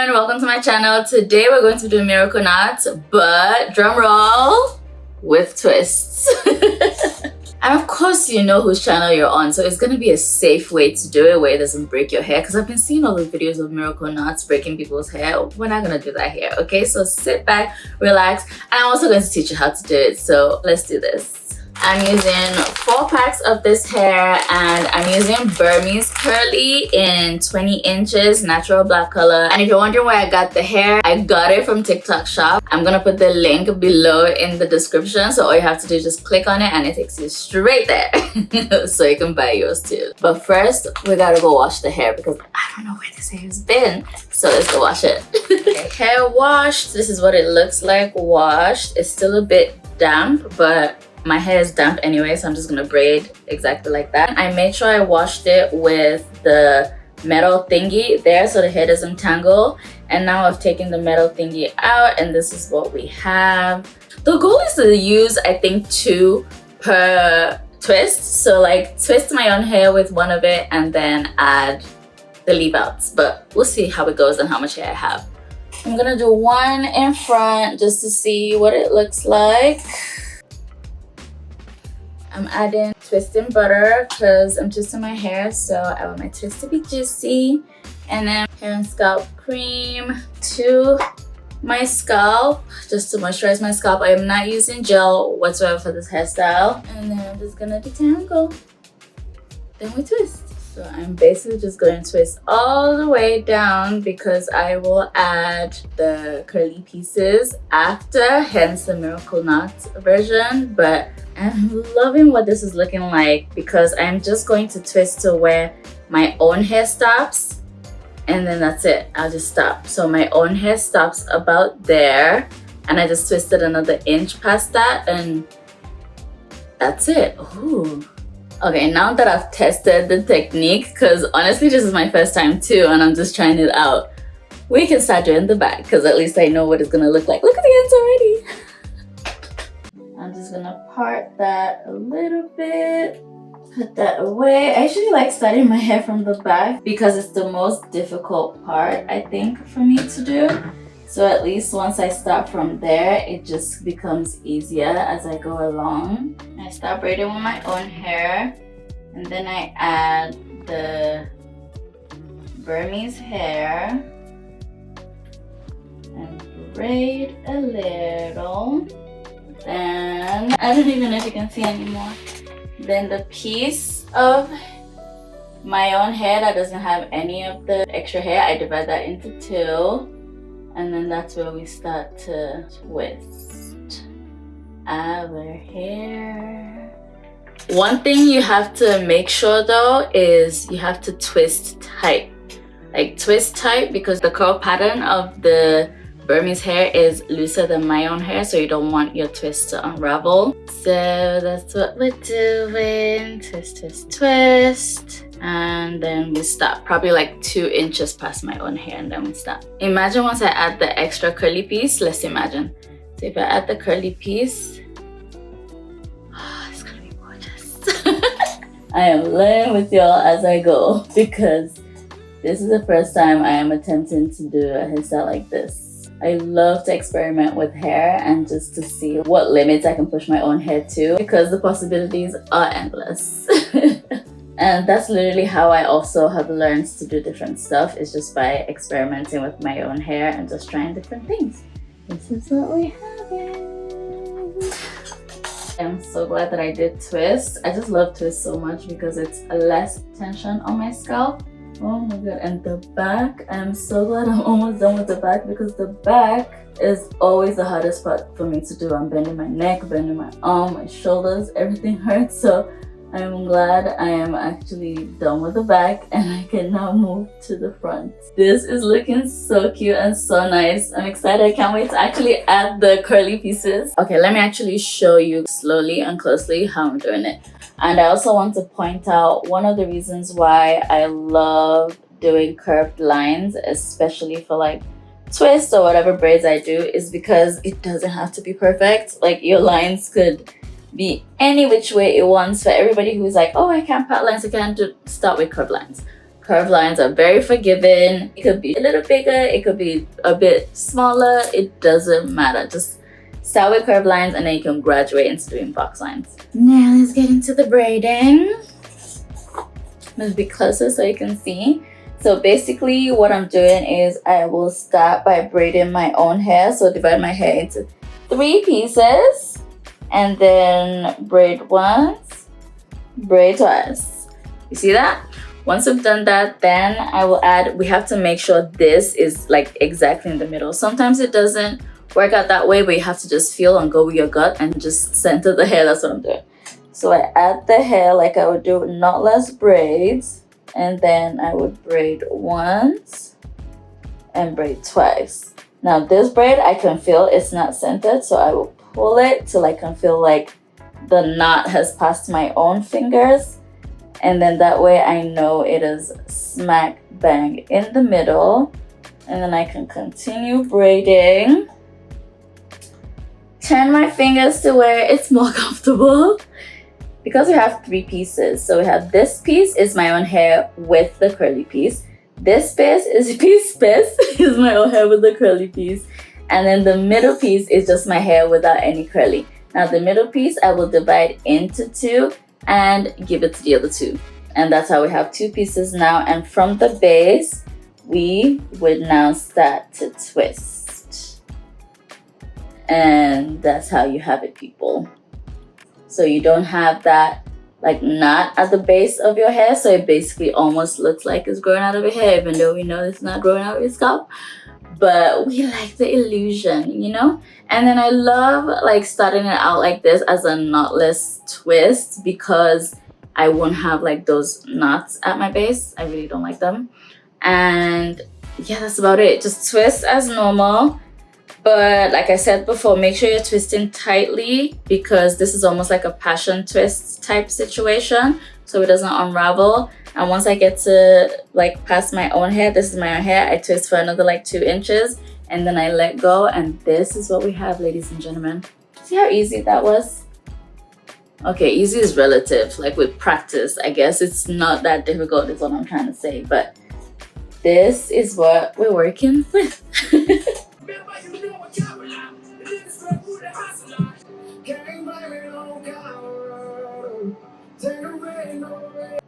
everyone, welcome to my channel. Today we're going to do miracle knots, but drum roll, with twists. And of course you know whose channel you're on, so it's going to be a safe way to do it where it doesn't break your hair, because I've been seeing all the videos of miracle knots breaking people's hair. We're not going to do that here, okay? So sit back, relax, and I'm also going to teach you how to do it, so let's do this. I'm using 4 packs of this hair, and I'm using Burmese Curly in 20 inches natural black color. And if you're wondering where I got the hair, I got it from TikTok shop. I'm gonna put the link below in the description, so all you have to do is just click on it and it takes you straight there so you can buy yours too. But first we gotta go wash the hair because I don't know where this hair has been, so let's go wash it. Okay, hair washed. This is what it looks like washed. It's still a bit damp, but my hair is damp anyway, so I'm just gonna braid exactly like that. I made sure I washed it with the metal thingy there so the hair doesn't tangle. And now I've taken the metal thingy out, and this is what we have. The goal is to use, I think, 2 per twist. So like twist my own hair with one of it and then add the leave outs. But we'll see how it goes and how much hair I have. I'm gonna do 1 in front just to see what it looks like. I'm adding twisting butter because I'm twisting my hair, so I want my twist to be juicy. And then hair and scalp cream to my scalp just to moisturize my scalp. I am not using gel whatsoever for this hairstyle. And then I'm just gonna detangle. Then we twist. So I'm basically just going to twist all the way down because I will add the curly pieces after, hence the miracle knot version. But I'm loving what this is looking like because I'm just going to twist to where my own hair stops, and then that's it. I'll just stop. So my own hair stops about there, and I just twisted another inch past that, and that's it. Ooh. Okay, now that I've tested the technique, because honestly this is my first time too and I'm just trying it out, we can start doing the back because at least I know what it's gonna look like. Look at the ends already. I'm just gonna part that a little bit, put that away. I actually like starting my hair from the back because it's the most difficult part, I think, for me to do. So at least once I start from there, it just becomes easier as I go along. I start braiding with my own hair, and then I add the Burmese hair and braid a little. Then, I don't even know if you can see anymore. Then the piece of my own hair that doesn't have any of the extra hair, I divide that into 2. And then that's where we start to twist our hair. One thing you have to make sure though is you have to twist tight. Like twist tight because the curl pattern of the Burmese hair is looser than my own hair, so you don't want your twist to unravel. So that's what we're doing. Twist, twist, twist. And then we stop, probably like 2 inches past my own hair, and then we stop. Imagine once I add the extra curly piece, let's imagine. So if I add the curly piece, it's gonna be gorgeous. I am learning with y'all as I go because this is the first time I am attempting to do a hairstyle like this. I love to experiment with hair and just to see what limits I can push my own hair to because the possibilities are endless. And that's literally how I also have learned to do different stuff, is just by experimenting with my own hair and just trying different things. This is what we have. I'm so glad that I did twist. I just love twist so much because it's less tension on my scalp. Oh my god, and the back, I'm so glad I'm almost done with the back because the back is always the hardest part for me to do. I'm bending my neck, bending my arm, my shoulders, everything hurts. So I'm glad I am actually done with the back and I can now move to the front. This is looking so cute and so nice. I'm excited. I can't wait to actually add the curly pieces. Okay, let me actually show you slowly and closely how I'm doing it. And I also want to point out one of the reasons why I love doing curved lines, especially for like twists or whatever braids I do, is because it doesn't have to be perfect. Like your lines could be any which way it wants. For everybody who's like, oh, I can't pat lines, I can't start with curved lines. Curved lines are very forgiving. It could be a little bigger, it could be a bit smaller. It doesn't matter. Just start with curved lines and then you can graduate into doing box lines. Now let's get into the braiding. Let's be closer so you can see. So basically what I'm doing is I will start by braiding my own hair. So divide my hair into 3 pieces and then braid once, braid twice. You see that? Once I've done that, then I will add, we have to make sure this is like exactly in the middle. Sometimes it doesn't work out that way, but you have to just feel and go with your gut and just center the hair. That's what I'm doing. So I add the hair like I would do knotless braids, and then I would braid once and braid twice. Now this braid I can feel it's not centered, so I will pull it till I can feel like the knot has passed my own fingers, and then that way I know it is smack bang in the middle, and then I can continue braiding. Turn my fingers to where it's more comfortable. Because we have 3 pieces, so we have this piece is my own hair with the curly piece. This piece is my own hair with the curly piece. And then the middle piece is just my hair without any curly. Now the middle piece I will divide into 2 and give it to the other 2. And that's how we have 2 pieces now. And from the base, we would now start to twist. And that's how you have it, people. So you don't have that like knot at the base of your hair, so it basically almost looks like it's growing out of your hair, even though we know it's not growing out of your scalp. But we like the illusion, you know? And then I love like starting it out like this as a knotless twist because I won't have like those knots at my base. I really don't like them. And yeah, that's about it. Just twist as normal. But like I said before, make sure you're twisting tightly because this is almost like a passion twist type situation, so it doesn't unravel. And once I get to like past my own hair, this is my own hair, I twist for another like 2 inches and then I let go, and this is what we have, ladies and gentlemen. See how easy that was? Okay, easy is relative. Like with practice, I guess it's not that difficult is what I'm trying to say, but this is what we're working with.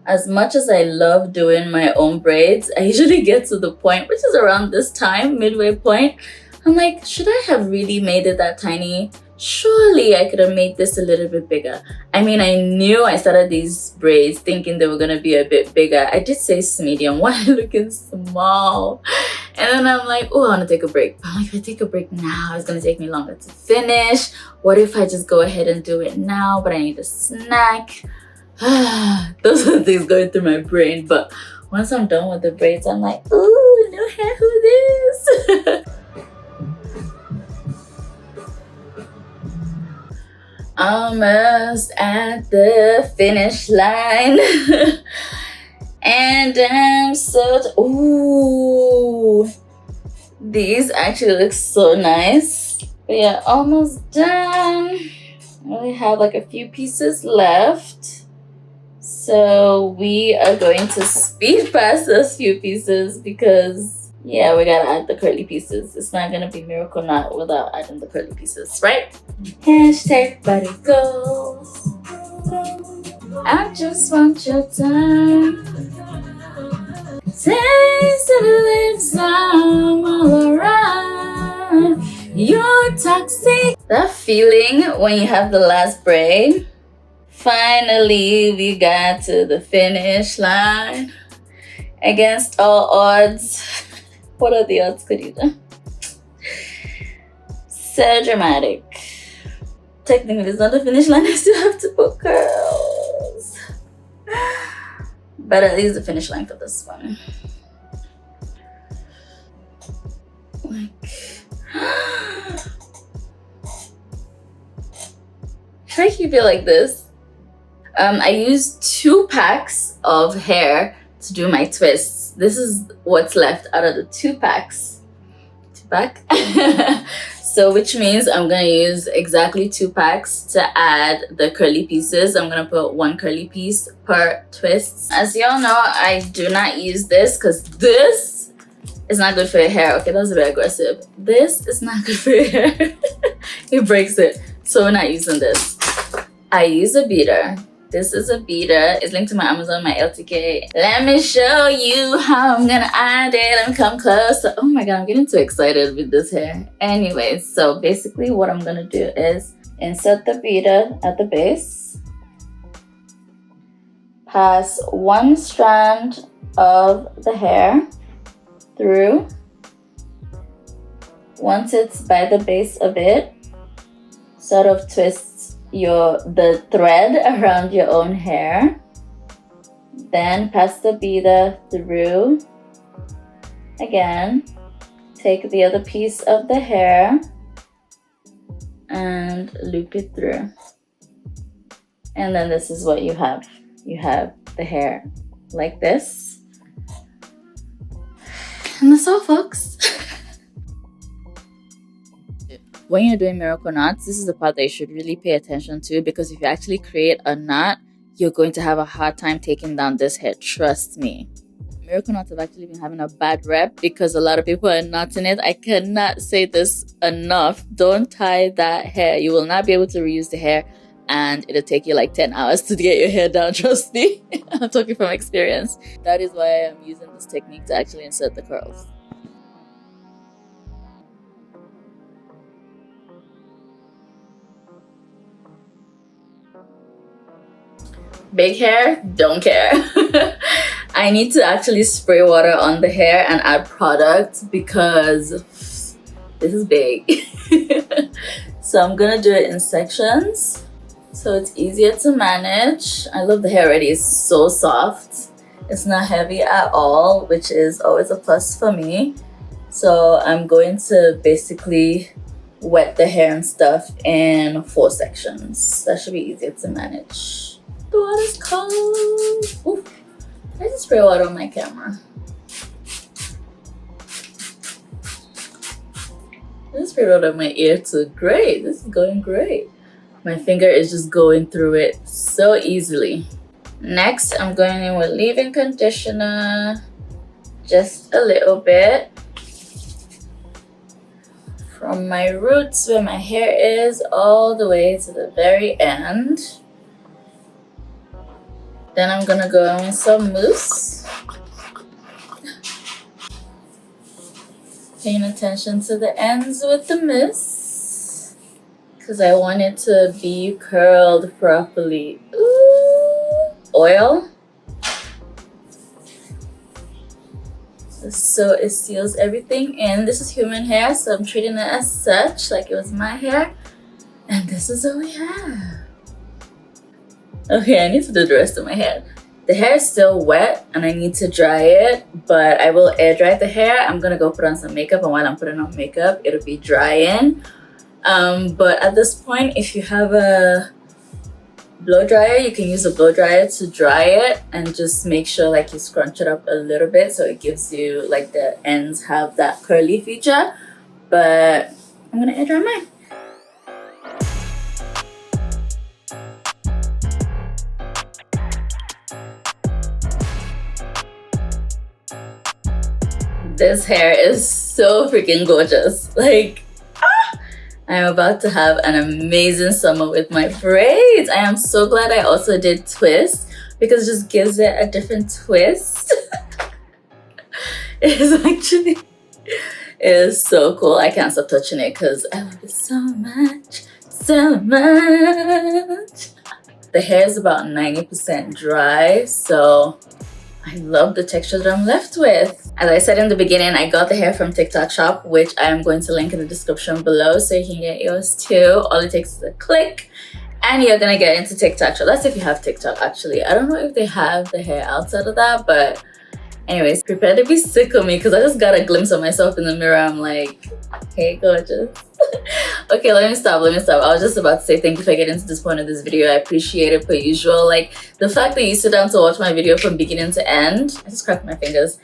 As much as I love doing my own braids, I usually get to the point, which is around this time, midway point, I'm like, should I have really made it that tiny? Surely I could have made this a little bit bigger. I mean, I knew I started these braids thinking they were gonna be a bit bigger. I did say medium, why looking small? And then I'm like, oh, I wanna take a break. But I'm like, if I take a break now, it's gonna take me longer to finish. What if I just go ahead and do it now, but I need a snack? Those are things going through my brain, but once I'm done with the braids, I'm like, ooh, new hair, who this? Almost at the finish line. And I'm so, ooh, these actually look so nice. But yeah, almost done. I only have like a few pieces left. So we are going to speed past those few pieces because yeah, we gotta add the curly pieces. It's not gonna be miracle knot without adding the curly pieces, right? Hashtag body goals. I just want your time. Taste of the lips, I'm all around. You're toxic. That feeling when you have the last braid. Finally, we got to the finish line. Against all odds. What are the odds, Khadija? So dramatic. Technically, it's not the finish line. I still have to put curls. But at least the finish line for this one. Like, should I keep it like this? I used 2 packs of hair to do my twists. This is what's left out of the 2 packs. 2 pack. So So which means I'm gonna use exactly 2 packs to add the curly pieces. I'm gonna put 1 curly piece per twist. As y'all know, I do not use this because this is not good for your hair. Okay, that was a bit aggressive. This is not good for your hair. It breaks it. So we're not using this. I use a beader. This is a beader. It's linked to my Amazon, my LTK. Let me show you how I'm gonna add it. Let me come close. Oh my god, I'm getting too excited with this hair. Anyways, so basically what I'm gonna do is insert the beader at the base. Pass 1 strand of the hair through. Once it's by the base of it, sort of twist the thread around your own hair, then pass the beader through again, take the other piece of the hair and loop it through, and then this is what you have. You have the hair like this, and that's all, folks. When you're doing miracle knots, this is the part that you should really pay attention to, because if you actually create a knot, you're going to have a hard time taking down this hair. Trust me. Miracle knots have actually been having a bad rep because a lot of people are knotting it. I cannot say this enough. Don't tie that hair. You will not be able to reuse the hair, and it'll take you like 10 hours to get your hair down. Trust me. I'm talking from experience. That is why I'm using this technique to actually insert the curls. Big hair, don't care. I need to actually spray water on the hair and add product because this is big. So I'm gonna do it in sections so it's easier to manage. I love the hair already. It's so soft. It's not heavy at all, which is always a plus for me. So I'm going to basically wet the hair and stuff in 4 sections. That should be easier to manage. The water's cold. Ooh, I just spray water on my camera. I just sprayed water on my ear too. Great, this is going great. My finger is just going through it so easily. Next, I'm going in with leave-in conditioner, just a little bit. From my roots where my hair is all the way to the very end. Then I'm gonna go in with some mousse. Paying attention to the ends with the mousse, because I want it to be curled properly. Ooh. Oil. So it seals everything in. This is human hair, so I'm treating it as such, like it was my hair. And this is what we have. Okay, I need to do the rest of my hair. The hair is still wet and I need to dry it, but I will air dry the hair. I'm gonna go put on some makeup, and while I'm putting on makeup, it'll be drying. But at this point, if you have a blow dryer, you can use a blow dryer to dry it, and just make sure like you scrunch it up a little bit so it gives you like the ends have that curly feature. But I'm gonna air dry mine. This hair is so freaking gorgeous. Like, I'm about to have an amazing summer with my braids. I am so glad I also did twists, because it just gives it a different twist. It is so cool. I can't stop touching it because I love it so much, so much. The hair is about 90% dry, so I love the texture that I'm left with. As I said in the beginning, I got the hair from TikTok shop, which I am going to link in the description below so you can get yours too. All it takes is a click and you're gonna get into TikTok shop. That's if you have TikTok, actually. I don't know if they have the hair outside of that, but anyways, prepare to be sick of me because I just got a glimpse of myself in the mirror. I'm like, hey, gorgeous. Okay, let me stop. I was just about to say thank you for getting to this point of this video. I appreciate it per usual. Like, the fact that you sit down to watch my video from beginning to end, I just cracked my fingers,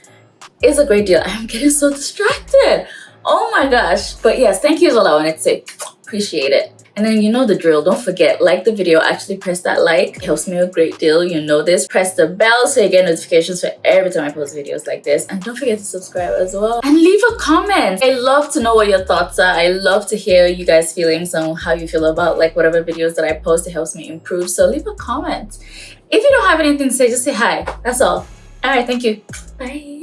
is a great deal. I'm getting so distracted. Oh my gosh. But yes, thank you is all I wanted to say. Appreciate it. And then you know the drill. Don't forget, like the video. Actually press that like. It helps me a great deal. You know this. Press the bell so you get notifications for every time I post videos like this. And don't forget to subscribe as well. And leave a comment. I love to know what your thoughts are. I love to hear you guys' feelings on how you feel about like whatever videos that I post. It helps me improve. So leave a comment. If you don't have anything to say, just say hi. That's all. All right, thank you. Bye.